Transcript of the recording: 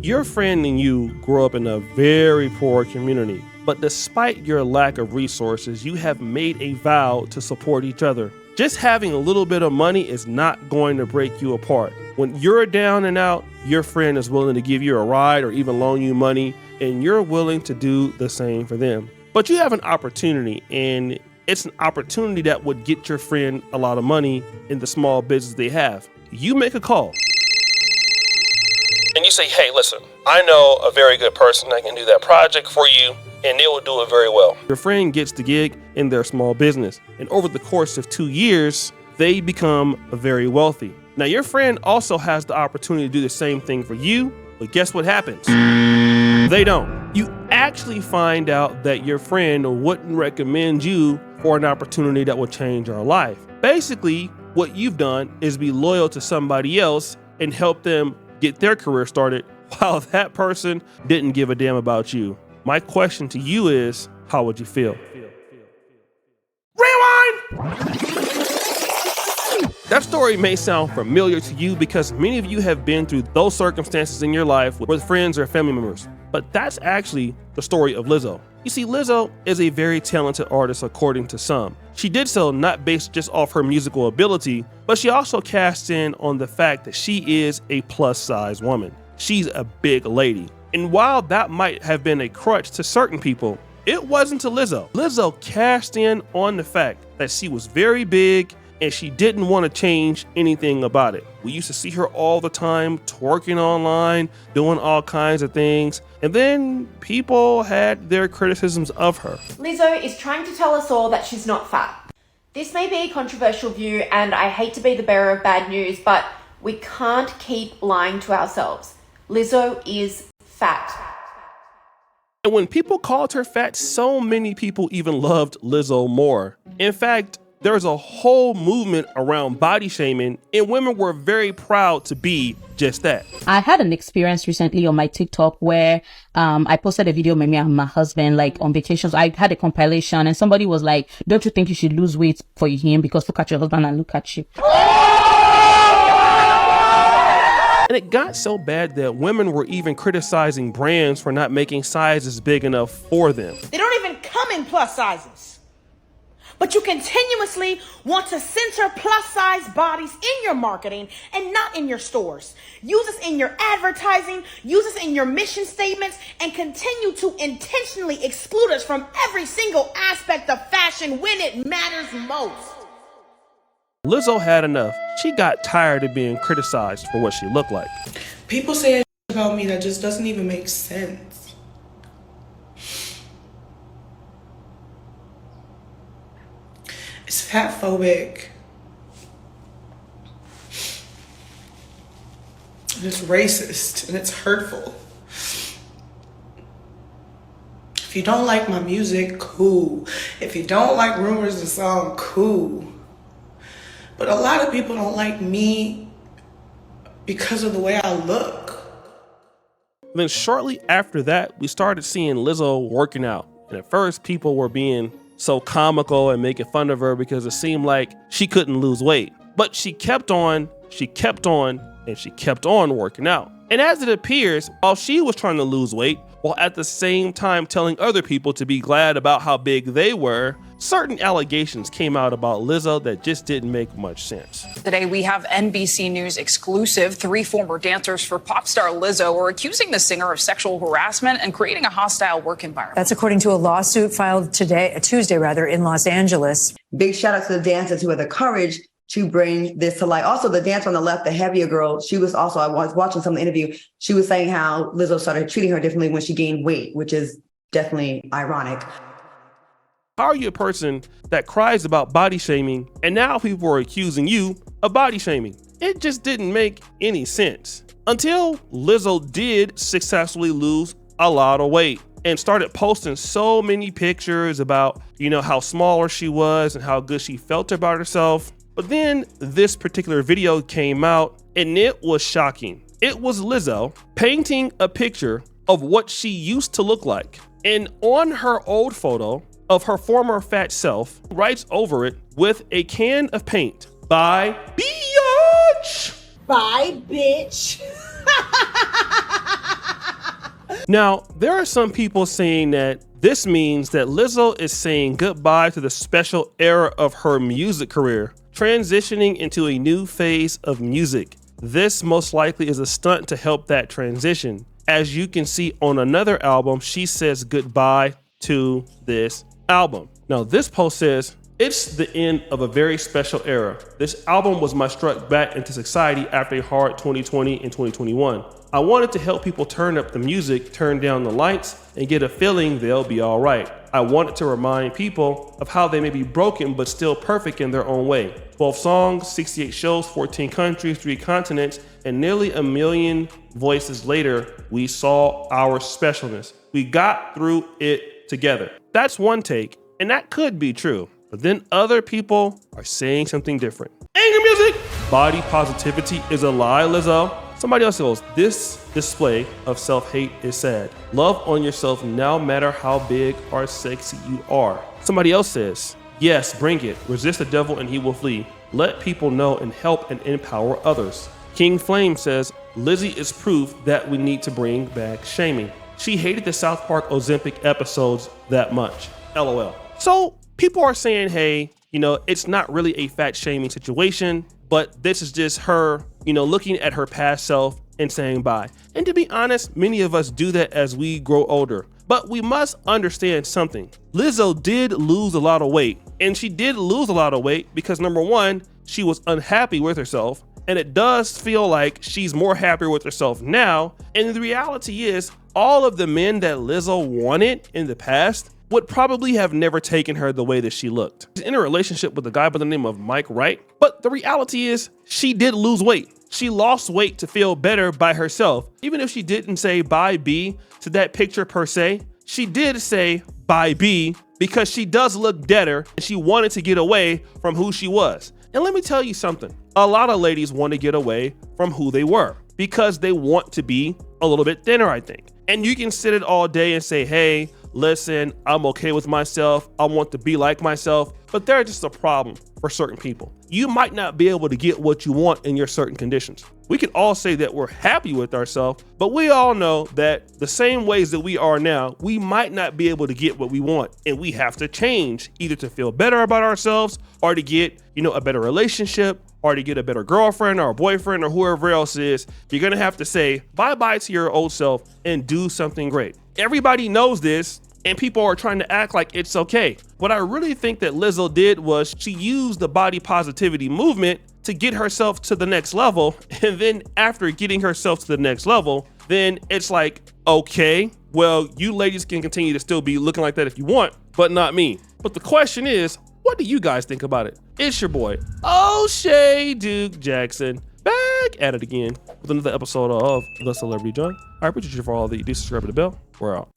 Your friend and you grew up in a very poor community, but despite your lack of resources, you have made a vow to support each other. Just having a little bit of money is not going to break you apart. When you're down and out, your friend is willing to give you a ride or even loan you money, and you're willing to do the same for them. But you have an opportunity, and it's an opportunity that would get your friend a lot of money in the small business they have. You make a call. And you say, hey, listen, I know a very good person that can do that project for you, and they will do it very well. Your friend gets the gig in their small business, and over the course of 2 years, they become very wealthy. Now, your friend also has the opportunity to do the same thing for you, but guess what happens? They don't. You actually find out that your friend wouldn't recommend you for an opportunity that will change your life. Basically, what you've done is be loyal to somebody else and help them get their career started while that person didn't give a damn about you. My question to you is, how would you feel? Rewind! That story may sound familiar to you because many of you have been through those circumstances in your life with friends or family members. But that's actually the story of Lizzo. You see, Lizzo is a very talented artist according to some. She did so not based just off her musical ability, but she also cast in on the fact that she is a plus-size woman. She's a big lady. And while that might have been a crutch to certain people, it wasn't to Lizzo. Lizzo cast in on the fact that she was very big and she didn't want to change anything about it. We used to see her all the time twerking online, doing all kinds of things, and then people had their criticisms of her. Lizzo is trying to tell us all that she's not fat. This may be a controversial view, and I hate to be the bearer of bad news, but we can't keep lying to ourselves. Lizzo is fat. And when people called her fat, so many people even loved Lizzo more. In fact, there's a whole movement around body shaming, and women were very proud to be just that. I had an experience recently on my TikTok where I posted a video with me and my husband, like on vacations. I had a compilation and somebody was like, don't you think you should lose weight for him because look at your husband and look at you. And it got so bad that women were even criticizing brands for not making sizes big enough for them. They don't even come in plus sizes. But you continuously want to censor plus-size bodies in your marketing and not in your stores. Use this in your advertising, use this in your mission statements, and continue to intentionally exclude us from every single aspect of fashion when it matters most. Lizzo had enough. She got tired of being criticized for what she looked like. People say about me that just doesn't even make sense. It's fat phobic. And it's racist and it's hurtful. If you don't like my music, cool. If you don't like Rumors the song, cool. But a lot of people don't like me because of the way I look. Then shortly after that, we started seeing Lizzo working out. And at first, people were being so comical and making fun of her because it seemed like she couldn't lose weight. But she kept on, and she kept on working out. And as it appears, while she was trying to lose weight, while at the same time telling other people to be glad about how big they were, certain allegations came out about Lizzo that just didn't make much sense. Today, we have NBC News exclusive. 3 former dancers for pop star Lizzo are accusing the singer of sexual harassment and creating a hostile work environment. That's according to a lawsuit filed Tuesday, in Los Angeles. Big shout out to the dancers who had the courage to bring this to light. Also, the dancer on the left, the heavier girl, I was watching some of the interview, she was saying how Lizzo started treating her differently when she gained weight, which is definitely ironic. How are you a person that cries about body shaming and now people are accusing you of body shaming? It just didn't make any sense until Lizzo did successfully lose a lot of weight and started posting so many pictures about, how smaller she was and how good she felt about herself. But then this particular video came out and it was shocking. It was Lizzo painting a picture of what she used to look like. And on her old photo of her former fat self, writes over it with a can of paint, "Bye, bitch." Bye, bitch. Now, there are some people saying that this means that Lizzo is saying goodbye to the special era of her music career, transitioning into a new phase of music. This most likely is a stunt to help that transition. As you can see on another album, she says goodbye to this album. Now, this post says, "It's the end of a very special era. This album was my strut back into society after a hard 2020 and 2021. I wanted to help people turn up the music, turn down the lights, and get a feeling they'll be all right. I wanted to remind people of how they may be broken but still perfect in their own way. 12 songs, 68 shows, 14 countries, 3 continents, and nearly 1 million voices later, we saw our specialness. We got through it together." That's one take, and that could be true. But then other people are saying something different. Anger music! Body positivity is a lie, Lizzo. Somebody else goes, "This display of self-hate is sad. Love on yourself no matter how big or sexy you are." Somebody else says, "Yes, bring it. Resist the devil and he will flee. Let people know and help and empower others." King Flame says, "Lizzie is proof that we need to bring back shaming. She hated the South Park Ozempic episodes that much. LOL." So people are saying, hey, it's not really a fat shaming situation, but this is just her, looking at her past self and saying bye. And to be honest, many of us do that as we grow older. But we must understand something. Lizzo did lose a lot of weight, and she did lose a lot of weight because number one, she was unhappy with herself. And it does feel like she's more happier with herself now. And the reality is, all of the men that Lizzo wanted in the past would probably have never taken her the way that she looked. She's in a relationship with a guy by the name of Mike Wright, but the reality is she did lose weight. She lost weight to feel better by herself. Even if she didn't say bye B to that picture per se, she did say bye B because she does look deader and she wanted to get away from who she was. And let me tell you something, a lot of ladies want to get away from who they were because they want to be a little bit thinner, I think. And you can sit it all day and say, hey, listen, I'm okay with myself. I want to be like myself. But there's just a problem for certain people. You might not be able to get what you want in your certain conditions. We can all say that we're happy with ourselves, but we all know that the same ways that we are now, we might not be able to get what we want. And we have to change either to feel better about ourselves or to get, a better relationship or to get a better girlfriend or a boyfriend or whoever else is. You're going to have to say bye-bye to your old self and do something great. Everybody knows this. And people are trying to act like it's okay. What I really think that Lizzo did was she used the body positivity movement to get herself to the next level. And then after getting herself to the next level, then it's like, okay, well, you ladies can continue to still be looking like that if you want, but not me. But the question is, what do you guys think about it? It's your boy, O'Shea Duke Jackson, back at it again with another episode of The Celebrity John. I appreciate you for all that you do. Subscribe to the bell. We're out.